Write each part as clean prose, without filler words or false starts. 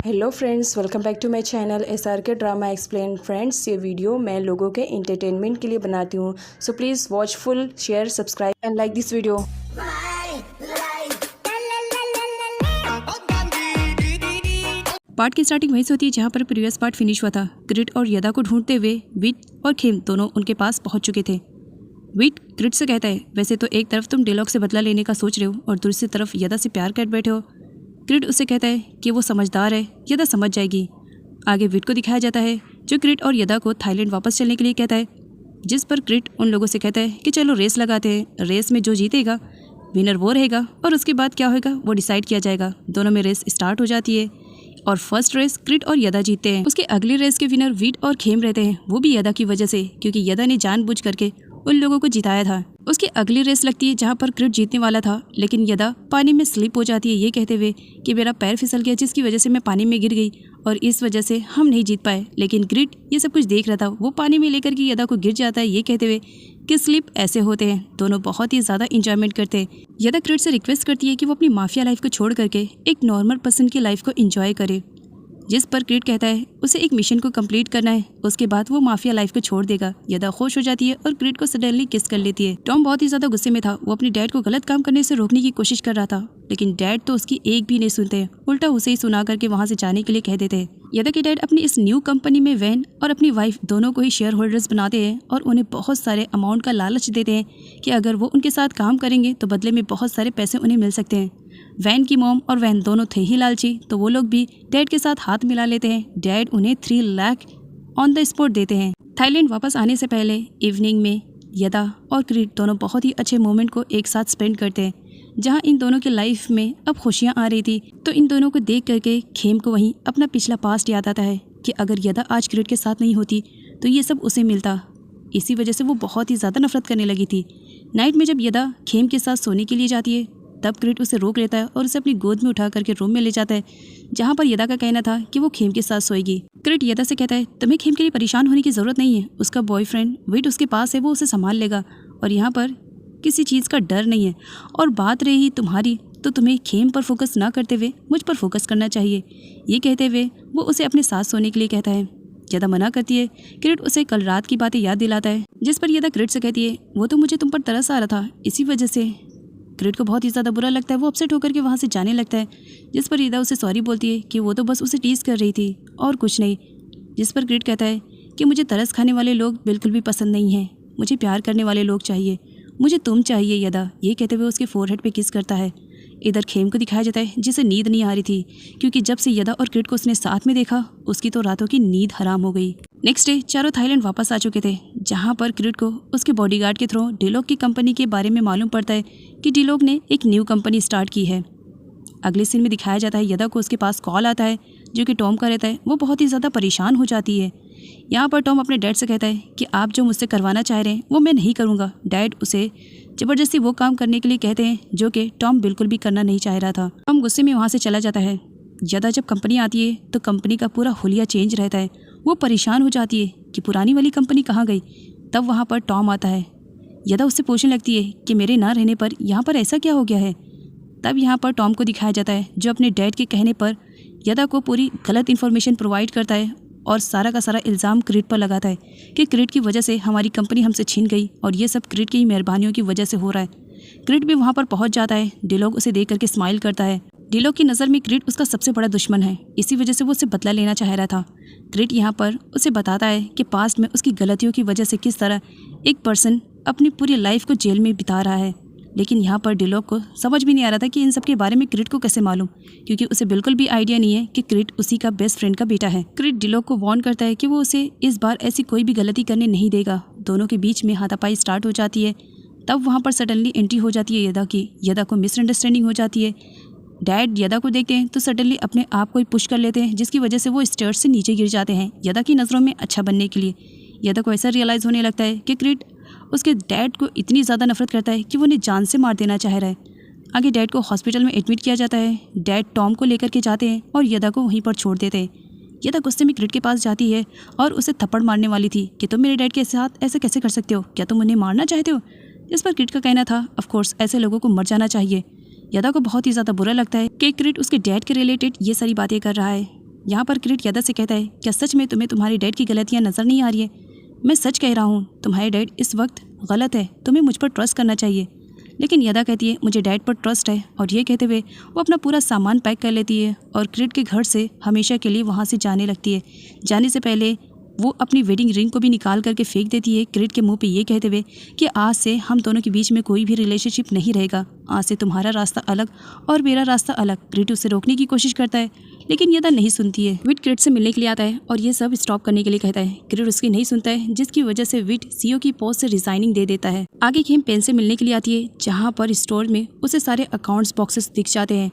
Hello friends, welcome back to my channel SRK drama explain. Friends, ये video मैं लोगों के एंटरटेनमेंट के लिए बनाती हूँ, so please watch full, share, subscribe and like this video. Part की स्टार्टिंग वहीं से होती है जहाँ पर प्रीवियस पार्ट फिनिश हुआ था। क्रिट और यदा को ढूंढते हुए विट और खेम दोनों उनके पास पहुँच चुके थे। विट क्रिट से कहता है, वैसे तो एक तरफ तुम डेलॉग से बदला लेने का सोच रहे हो और दूसरी तरफ यदा से प्यार कर बैठे हो। क्रिट उससे कहता है कि वो समझदार है, यदा समझ जाएगी। आगे विट को दिखाया जाता है जो क्रिट और यदा को थाईलैंड वापस चलने के लिए कहता है, जिस पर क्रिट उन लोगों से कहता है कि चलो रेस लगाते हैं, रेस में जो जीतेगा विनर वो रहेगा और उसके बाद क्या होगा वो डिसाइड किया जाएगा। दोनों में रेस स्टार्ट हो जाती है और फर्स्ट रेस क्रिट और यदा जीतते हैं। उसके अगली रेस के विनर विट और खेम रहते हैं, वो भी यदा की वजह से, क्योंकि यदा ने जानबूझ करके उन लोगों को जिताया था। उसकी अगली रेस लगती है जहाँ पर क्रिट जीतने वाला था, लेकिन यदा पानी में स्लिप हो जाती है ये कहते हुए कि मेरा पैर फिसल गया जिसकी वजह से मैं पानी में गिर गई और इस वजह से हम नहीं जीत पाए। लेकिन क्रिट ये सब कुछ देख रहा था, वो पानी में लेकर के यदा को गिर जाता है ये कहते हुए कि स्लिप ऐसे होते हैं। दोनों बहुत ही ज़्यादा इंजॉयमेंट करते हैं। यदा क्रिट से रिक्वेस्ट करती है कि वो अपनी माफिया लाइफ को छोड़ करके एक नॉर्मल पर्सन की लाइफ को इंजॉय करे, जिस पर क्रिट कहता है उसे एक मिशन को कंप्लीट करना है, उसके बाद वो माफिया लाइफ को छोड़ देगा। यदा खुश हो जाती है और क्रिट को सडनली किस कर लेती है। टॉम बहुत ही ज्यादा गुस्से में था, वो अपने डैड को गलत काम करने से रोकने की कोशिश कर रहा था, लेकिन डैड तो उसकी एक भी नहीं सुनते, उल्टा उसे ही सुना करके वहाँ से जाने के लिए कह देते हैं। यदा के डैड अपनी इस न्यू कंपनी में वैन और अपनी वाइफ दोनों को ही शेयर होल्डर्स बनाते हैं और उन्हें बहुत सारे अमाउंट का लालच देते हैं कि अगर वो उनके साथ काम करेंगे तो बदले में बहुत सारे पैसे उन्हें मिल सकते हैं। वैन की मॉम और वैन दोनों थे ही लालची, तो वो लोग भी डैड के साथ हाथ मिला लेते हैं। डैड उन्हें 3 लाख ऑन द स्पॉट देते हैं। थाईलैंड वापस आने से पहले इवनिंग में यदा और क्रिट दोनों बहुत ही अच्छे मोमेंट को एक साथ स्पेंड करते हैं, जहां इन दोनों की लाइफ में अब खुशियां आ रही थी। तो इन दोनों को देख करके खेम को वहीं अपना पिछला पास्ट याद आता है कि अगर यदा आज क्रिट के साथ नहीं होती तो ये सब उसे मिलता। इसी वजह से वो बहुत ही ज़्यादा नफरत करने लगी थी। नाइट में जब यदा खेम के साथ सोने के लिए जाती है तब क्रिट उसे रोक लेता है और उसे अपनी गोद में उठा करके रूम में ले जाता है, जहाँ पर यदा का कहना था कि वो खेम के साथ सोएगी। क्रिट यदा से कहता है, तुम्हें खेम के लिए परेशान होने की ज़रूरत नहीं है, उसका बॉयफ्रेंड विट उसके पास है, वो उसे संभाल लेगा और यहाँ पर किसी चीज़ का डर नहीं है। और बात रही तुम्हारी, तो तुम्हें खेम पर फोकस ना करते हुए मुझ पर फोकस करना चाहिए। ये कहते हुए वो उसे अपने साथ सोने के लिए कहता है। यदा मना करती है। क्रिट उसे कल रात की बातें याद दिलाता है, जिस पर यदा क्रिट से कहती है, वो तो मुझे तुम पर तरस आ रहा था, इसी वजह से। क्रिट को बहुत ही ज़्यादा बुरा लगता है, वो अपसेट होकर के वहाँ से जाने लगता है, जिस पर यदा उसे सॉरी बोलती है कि वो तो बस उसे टीज़ कर रही थी और कुछ नहीं। जिस पर क्रिट कहता है कि मुझे तरस खाने वाले लोग बिल्कुल भी पसंद नहीं हैं, मुझे प्यार करने वाले लोग चाहिए, मुझे तुम चाहिए यदा। ये कहते हुए उसके फोरहेड पे किस करता है। इधर खेम को दिखाया जाता है जिसे नींद नहीं आ रही थी, क्योंकि जब से यदा और क्रिट को उसने साथ में देखा उसकी तो रातों की नींद हराम हो गई। नेक्स्ट डे चारों थाईलैंड वापस आ चुके थे, जहां पर क्रिट को उसके बॉडीगार्ड के थ्रू डिलॉग की कंपनी के बारे में मालूम पड़ता है कि डिलॉग ने एक न्यू कंपनी स्टार्ट की है। अगले सीन में दिखाया जाता है यदा को उसके पास कॉल आता है जो कि टॉम का रहता है। वो बहुत ही ज़्यादा परेशान हो जाती है। यहाँ पर टॉम अपने डैड से कहता है कि आप जो मुझसे करवाना चाह रहे हैं वो मैं नहीं करूँगा। डैड उसे ज़बरदस्ती वो काम करने के लिए कहते हैं जो कि टॉम बिल्कुल भी करना नहीं चाह रहा था। टॉम गुस्से में वहाँ से चला जाता है। यदा जब कंपनी आती है तो कंपनी का पूरा हुलिया चेंज रहता है। वो परेशान हो जाती है कि पुरानी वाली कंपनी कहाँ गई। तब वहाँ पर टॉम आता है। यदा उससे पूछने लगती है कि मेरे ना रहने पर यहाँ पर ऐसा क्या हो गया है। तब यहाँ पर टॉम को दिखाया जाता है जो अपने डैड के कहने पर यदा को पूरी गलत इन्फॉर्मेशन प्रोवाइड करता है और सारा का सारा इल्ज़ाम क्रिट पर लगाता है कि क्रिट की वजह से हमारी कंपनी हमसे छीन गई और ये सब क्रिट की ही मेहरबानियों की वजह से हो रहा है। क्रिट भी वहाँ पर पहुँच जाता है। डिलॉग उसे देख करके स्माइल करता है। डिलॉग की नज़र में क्रिट उसका सबसे बड़ा दुश्मन है, इसी वजह से वो उससे बदला लेना चाह रहा था। क्रिट यहाँ पर उसे बताता है कि पास्ट में उसकी गलतियों की वजह से किस तरह एक पर्सन अपनी पूरी लाइफ को जेल में बिता रहा है। लेकिन यहाँ पर डिलॉग को समझ भी नहीं आ रहा था कि इन सब के बारे में क्रिट को कैसे मालूम, क्योंकि उसे बिल्कुल भी आइडिया नहीं है कि क्रिट उसी का बेस्ट फ्रेंड का बेटा है। क्रिट डिलॉग को वार्न करता है कि वो उसे इस बार ऐसी कोई भी गलती करने नहीं देगा। दोनों के बीच में हाथापाई स्टार्ट हो जाती है। तब वहाँ पर सडनली एंट्री हो जाती है यदा की। यदा को मिसअंडरस्टैंडिंग हो जाती है। डैड यदा को देखते हैं तो सडनली अपने आप को ही पुश कर लेते हैं, जिसकी वजह से वो स्टेयर्स से नीचे गिर जाते हैं यदा की नज़रों में अच्छा बनने के लिए। यदा को ऐसा रियलाइज़ होने लगता है कि क्रिट उसके डैड को इतनी ज़्यादा नफरत करता है कि वो उन्हें जान से मार देना चाह रहा है। आगे डैड को हॉस्पिटल में एडमिट किया जाता है। डैड टॉम को लेकर के जाते हैं और यदा को वहीं पर छोड़ देते हैं। यदा गुस्से में क्रिट के पास जाती है और उसे थप्पड़ मारने वाली थी कि तुम मेरे डैड के साथ ऐसे कैसे कर सकते हो, क्या तुम उन्हें मारना चाहते हो। इस पर क्रिट का कहना था, ऑफ कोर्स ऐसे लोगों को मर जाना चाहिए। यदा को बहुत ही ज़्यादा बुरा लगता है कि क्रिट उसके डैड के रिलेटेड ये सारी बातें कर रहा है। यहाँ पर क्रिट यदा से कहता है, क्या सच में तुम्हें तुम्हारी डैड की गलतियाँ नज़र नहीं आ रही है? मैं सच कह रहा हूँ, तुम्हारे डैड इस वक्त गलत है, तुम्हें मुझ पर ट्रस्ट करना चाहिए। लेकिन यदा कहती है, मुझे डैड पर ट्रस्ट है। और ये कहते हुए वो अपना पूरा सामान पैक कर लेती है और क्रिट के घर से हमेशा के लिए वहाँ से जाने लगती है। जाने से पहले वो अपनी वेडिंग रिंग को भी निकाल करके फेंक देती है क्रिट के मुंह पे, ये कहते हुए कि आज से हम दोनों के बीच में कोई भी रिलेशनशिप नहीं रहेगा। आज से तुम्हारा रास्ता अलग और मेरा रास्ता अलग। क्रिट उसे रोकने की कोशिश करता है लेकिन यदा नहीं सुनती है। विट क्रिट से मिलने के लिए आता है और ये सब स्टॉप करने के लिए कहता है। क्रिट उसकी नहीं सुनता है, जिसकी वजह से विट सीईओ की पोस्ट से रिजाइनिंग दे देता है। आगे खेम पेन से मिलने के लिए आती है, जहाँ पर स्टोर में उसे सारे अकाउंट्स बॉक्सेस दिख जाते हैं।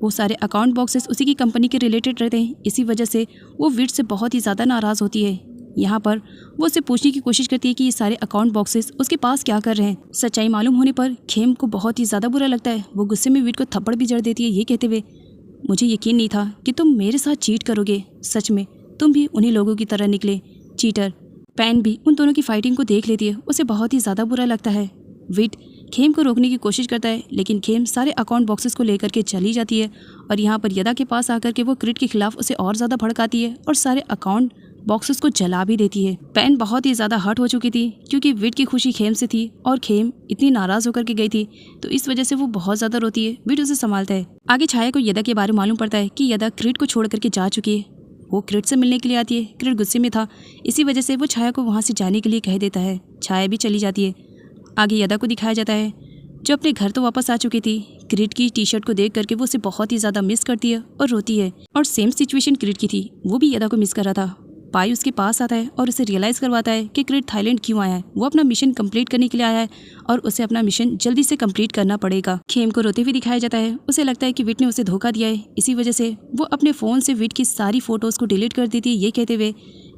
वो सारे अकाउंट बॉक्सेस उसी की कंपनी के रिलेटेड रहते हैं। इसी वजह से वो विट से बहुत ही ज़्यादा नाराज़ होती है। यहाँ पर वो उससे पूछने की कोशिश करती है कि ये सारे अकाउंट बॉक्सेस उसके पास क्या कर रहे हैं। सच्चाई मालूम होने पर खेम को बहुत ही ज़्यादा बुरा लगता है। वो गुस्से में विट को थप्पड़ भी जड़ देती है, ये कहते हुए, मुझे यकीन नहीं था कि तुम मेरे साथ चीट करोगे। सच में तुम भी उन्हीं लोगों की तरह निकले, चीटर। पैन भी उन दोनों की फाइटिंग को देख लेती है, उसे बहुत ही ज़्यादा बुरा लगता है। विट खेम को रोकने की कोशिश करता है लेकिन खेम सारे अकाउंट बॉक्सेस को लेकर के चली जाती है और यहाँ पर यदा के पास आकर के वो क्रिट के खिलाफ उसे और ज़्यादा भड़काती है और सारे अकाउंट बॉक्सेस को जला भी देती है। पैन बहुत ही ज़्यादा हर्ट हो चुकी थी क्योंकि विट की खुशी खेम से थी और खेम इतनी नाराज़ होकर के गई थी, तो इस वजह से वो बहुत ज़्यादा रोती है। विट उसे संभालता है। आगे छाया को यदा के बारे में मालूम पड़ता है कि यदा क्रिट को छोड़ करके जा चुकी है। वो क्रिट से मिलने के लिए आती है। क्रिट गुस्से में था, इसी वजह से वो छाया को वहाँ से जाने के लिए कह देता है। छाया भी चली जाती है। आगे यदा को दिखाया जाता है जो अपने घर तो वापस आ चुकी थी। क्रिट की टी शर्ट को देख करके वो उसे बहुत ही ज़्यादा मिस करती है और रोती है। और सेम सिचुएशन क्रिट की थी, वो भी यदा को मिस कर रहा था। पाई उसके पास आता है और उसे रियलाइज़ करवाता है कि क्रिट थाईलैंड क्यों आया है। वो अपना मिशन कंप्लीट करने के लिए आया है और उसे अपना मिशन जल्दी से कंप्लीट करना पड़ेगा। खेम को रोते हुए दिखाया जाता है। उसे लगता है कि विट ने उसे धोखा दिया है, इसी वजह से वो अपने फ़ोन से विट की सारी फ़ोटोज़ को डिलीट कर देती है, ये कहते हुए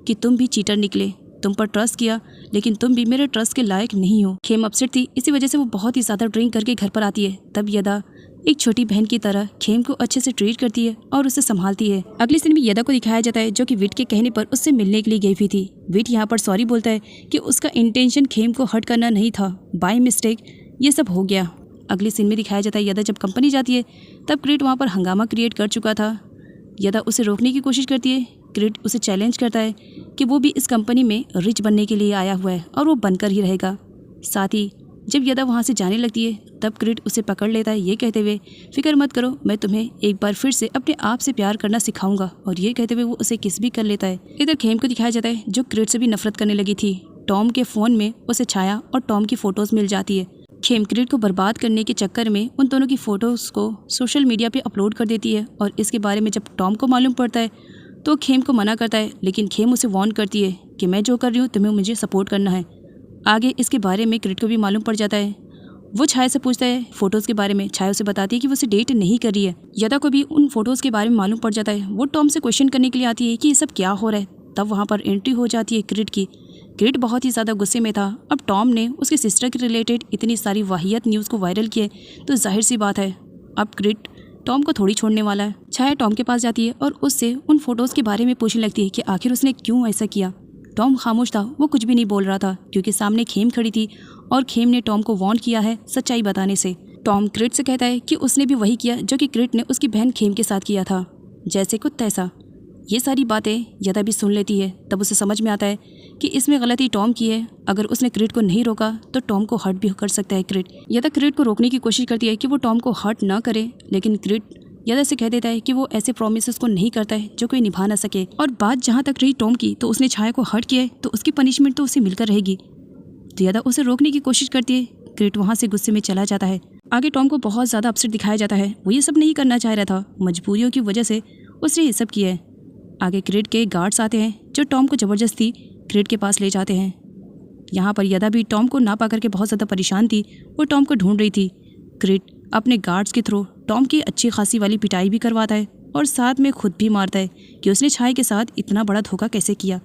कि तुम भी चीटर निकले, तुम पर ट्रस्ट किया लेकिन तुम भी मेरे ट्रस्ट के लायक नहीं हो। खेम अपसेट थी, इसी वजह से वो बहुत ही ज़्यादा ड्रिंक करके घर पर आती है। तब यदा एक छोटी बहन की तरह खेम को अच्छे से ट्रीट करती है और उसे संभालती है। अगले सीन में यदा को दिखाया जाता है जो कि विट के कहने पर उससे मिलने के लिए गई हुई थी। विट यहाँ पर सॉरी बोलता है कि उसका इंटेंशन खेम को हर्ट करना नहीं था, बाय मिस्टेक ये सब हो गया। अगले सीन में दिखाया जाता है यदा जब कंपनी जाती है तब क्रिट वहाँ पर हंगामा क्रिएट कर चुका था। यदा उसे रोकने की कोशिश करती है। क्रिट उसे चैलेंज करता है कि वो भी इस कंपनी में रिच बनने के लिए आया हुआ है और वो बनकर ही रहेगा। साथ ही जब यदा वहाँ से जाने लगती है तब क्रिट उसे पकड़ लेता है, ये कहते हुए, फिक्र मत करो, मैं तुम्हें एक बार फिर से अपने आप से प्यार करना सिखाऊंगा। और ये कहते हुए वो उसे किस भी कर लेता है। इधर खेम को दिखाया जाता है जो क्रिट से भी नफरत करने लगी थी। टॉम के फ़ोन में उसे छाया और टॉम की फ़ोटोज़ मिल जाती है। खेम क्रिट को बर्बाद करने के चक्कर में उन दोनों की फ़ोटोज़ को सोशल मीडिया पर अपलोड कर देती है और इसके बारे में जब टॉम को मालूम पड़ता है तो खेम को मना करता है, लेकिन खेम उसे वार्न करती है कि मैं जो कर रही हूँ तुम्हें मुझे सपोर्ट करना है। आगे इसके बारे में क्रिट को भी मालूम पड़ जाता है। वो छाया से पूछता है फ़ोटोज़ के बारे में। छाया उसे बताती है कि वो उसे डेट नहीं कर रही है। यदा को भी उन फ़ोटोज़ के बारे में मालूम पड़ जाता है। वो टॉम से क्वेश्चन करने के लिए आती है कि ये सब क्या हो रहा है। तब वहाँ पर एंट्री हो जाती है क्रिट की। क्रिट बहुत ही ज़्यादा गुस्से में था। अब टॉम ने उसके सिस्टर के रिलेटेड इतनी सारी वाहियात न्यूज़ को वायरल किए तो जाहिर सी बात है अब क्रिट टॉम को थोड़ी छोड़ने वाला है। छाया टॉम के पास जाती है और उससे उन फ़ोटोज़ के बारे में पूछने लगती है कि आखिर उसने क्यों ऐसा किया। टॉम खामोश था, वो कुछ भी नहीं बोल रहा था क्योंकि सामने खेम खड़ी थी और खेम ने टॉम को वार्न किया है सच्चाई बताने से। टॉम क्रिट से कहता है कि उसने भी वही किया जो कि क्रिट ने उसकी बहन खेम के साथ किया था, जैसे कुछ तैसा। ये सारी बातें यदा भी सुन लेती है। तब उसे समझ में आता है कि इसमें गलती टॉम की है। अगर उसने क्रिट को नहीं रोका तो टॉम को हर्ट भी कर सकता है क्रिट। यदा क्रिट को रोकने की कोशिश करती है कि वो टॉम को हर्ट ना करे, लेकिन क्रिट यदा से कह देता है कि वो ऐसे प्रॉमिसेस को नहीं करता है जो कोई निभा ना सके। और बात जहाँ तक रही टॉम की, तो उसने छाया को हर्ट किया है तो उसकी पनिशमेंट तो उसे मिलकर रहेगी। तो यदा उसे रोकने की कोशिश करती है। क्रिट वहाँ से गुस्से में चला जाता है। आगे टॉम को बहुत ज़्यादा अपसेट दिखाया जाता है। वो ये सब नहीं करना चाह रहा था, मजबूरियों की वजह से उसने ये सब किया है। आगे क्रिट के गार्ड्स आते हैं जो टॉम को ज़बरदस्ती क्रिट के पास ले जाते हैं। यहाँ पर यदा भी टॉम को ना पा करके बहुत ज़्यादा परेशान थी। वो टॉम को ढूंढ रही थी। क्रिट अपने गार्ड्स के थ्रू टॉम की अच्छी खासी वाली पिटाई भी करवाता है और साथ में खुद भी मारता है कि उसने छाया के साथ इतना बड़ा धोखा कैसे किया।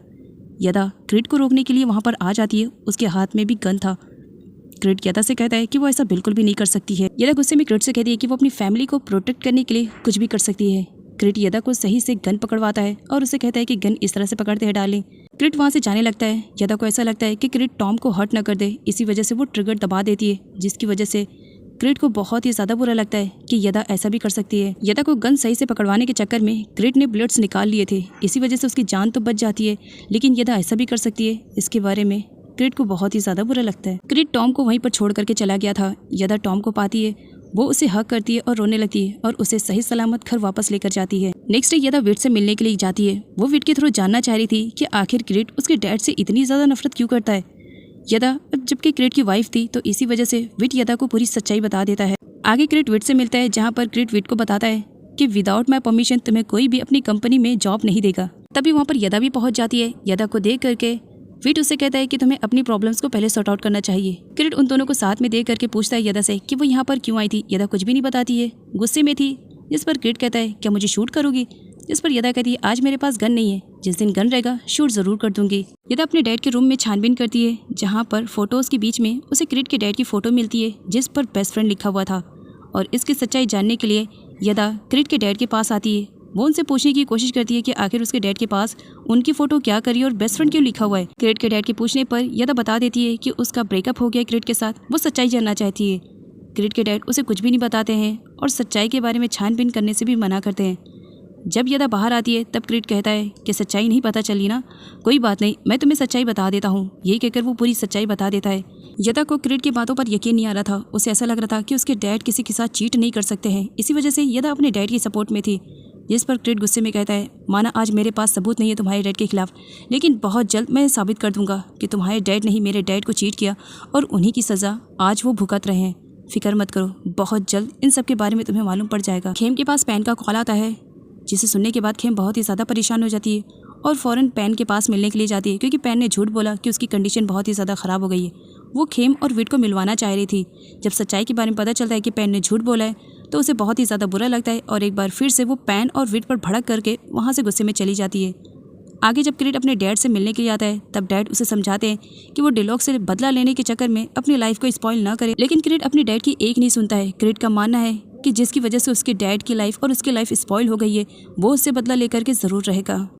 यदा क्रिट को रोकने के लिए वहाँ पर आ जाती है। उसके हाथ में भी गन था। क्रिट यदा से कहता है कि वो ऐसा बिल्कुल भी नहीं कर सकती है। यदा गुस्से में क्रिट से कहती है कि वो अपनी फैमिली को प्रोटेक्ट करने के लिए कुछ भी कर सकती है। क्रिट यदा को सही से गन पकड़वाता है और उसे कहता है कि गन इस तरह से पकड़ते हैं डालें। क्रिट वहाँ से जाने लगता है। यदा को ऐसा लगता है कि क्रिट टॉम को हर्ट न कर दे, इसी वजह से वो ट्रिगर दबा देती है, जिसकी वजह से क्रिट को बहुत ही ज्यादा बुरा लगता है कि यदा ऐसा भी कर सकती है। यदा को गन सही से पकड़वाने के चक्कर में क्रिट ने बुलेट्स निकाल लिए थे, इसी वजह से उसकी जान तो बच जाती है, लेकिन यदा ऐसा भी कर सकती है, इसके बारे में क्रिट को बहुत ही ज्यादा बुरा लगता है। क्रिट टॉम को वहीं पर छोड़ करके चला गया था। यदा टॉम को पाती है, वो उसे हक करती है और रोने लगती है और उसे सही सलामत घर वापस लेकर जाती है। नेक्स्ट डे यदा विट से मिलने के लिए जाती है। वो विट के थ्रू जानना चाह रही थी कि आखिर क्रिट उसके डैड से इतनी ज्यादा नफरत क्यों करता है। यदा जबकि क्रिट की वाइफ थी, तो इसी वजह से विट यदा को पूरी सच्चाई बता देता है। आगे क्रिट विट से मिलता है, जहाँ पर क्रिट विट को बताता है कि विदाउट माई परमिशन तुम्हें कोई भी अपनी कंपनी में जॉब नहीं देगा। तभी वहाँ पर यदा भी पहुँच जाती है। यदा को देख करके विट उसे कहता है कि तुम्हें अपनी प्रॉब्लम्स को पहले सॉर्ट आउट करना चाहिए। क्रिट उन दोनों को साथ में देख करके पूछता है यदा से कि वो यहाँ पर क्यों आई थी। यदा कुछ भी नहीं बताती है, गुस्से में थी। जिस पर क्रिट कहता है क्या मुझे शूट करोगी, जिस पर यदा कहती है आज मेरे पास गन नहीं है, जिस दिन गन रहेगा शूट जरूर कर दूंगी। यदा अपने डैड के रूम में छानबीन करती है, जहाँ पर फोटोज के बीच में उसे क्रिट के डैड की फोटो मिलती है जिस पर बेस्ट फ्रेंड लिखा हुआ था। और इसकी सच्चाई जानने के लिए यदा क्रिट के डैड के पास आती है। वो उनसे पूछने की कोशिश करती है कि आखिर उसके डैड के पास उनकी फोटो क्या करी और बेस्ट फ्रेंड क्यों लिखा हुआ है। क्रिट के डैड के पूछने पर यदा बता देती है कि उसका ब्रेकअप हो गया क्रिट के साथ। वो सच्चाई जानना चाहती है। क्रिट के डैड उसे कुछ भी नहीं बताते हैं और सच्चाई के बारे में छानबीन करने से भी मना करते हैं। जब यदा बाहर आती है तब क्रिट कहता है कि सच्चाई नहीं पता चली ना, कोई बात नहीं, मैं तुम्हें सच्चाई बता देता हूँ। ये कहकर वो पूरी सच्चाई बता देता है। यदा को क्रिट की बातों पर यकीन नहीं आ रहा था। उसे ऐसा लग रहा था कि उसके डैड किसी के साथ चीट नहीं कर सकते हैं। इसी वजह से यदा अपने डैड की सपोर्ट में थी। जिस पर क्रिट गुस्से में कहता है माना आज मेरे पास सबूत नहीं है तुम्हारे डैड के खिलाफ, लेकिन बहुत जल्द मैं साबित कर दूंगा कि तुम्हारे डैड ने ही मेरे डैड को चीट किया और उन्हीं की सज़ा आज वो भुगत रहे हैं। फिक्र मत करो, बहुत जल्द इन सब के बारे में तुम्हें मालूम पड़ जाएगा। खेम के पास पैन का कॉल आता है, जिसे सुनने के बाद खेम बहुत ही ज़्यादा परेशान हो जाती है और फ़ौरन पैन के पास मिलने के लिए जाती है, क्योंकि पैन ने झूठ बोला कि उसकी कंडीशन बहुत ही ज़्यादा ख़राब हो गई है। वो खेम और विट को मिलवाना चाह रही थी। जब सच्चाई के बारे में पता चलता है कि पैन ने झूठ बोला है तो उसे बहुत ही ज़्यादा बुरा लगता है और एक बार फिर से वो पैन और विट पर भड़क करके वहाँ से गुस्से में चली जाती है। आगे जब क्रिट अपने डैड से मिलने के लिए आता है तब डैड उसे समझाते हैं कि वो डिलॉग से बदला लेने के चक्कर में अपनी लाइफ को स्पॉइल ना करे, लेकिन क्रिट अपने डैड की एक नहीं सुनता है। क्रिट का मानना है कि जिसकी वजह से उसके डैड की लाइफ और उसकी लाइफ स्पॉइल हो गई है वो उससे बदला लेकर के ज़रूर रहेगा।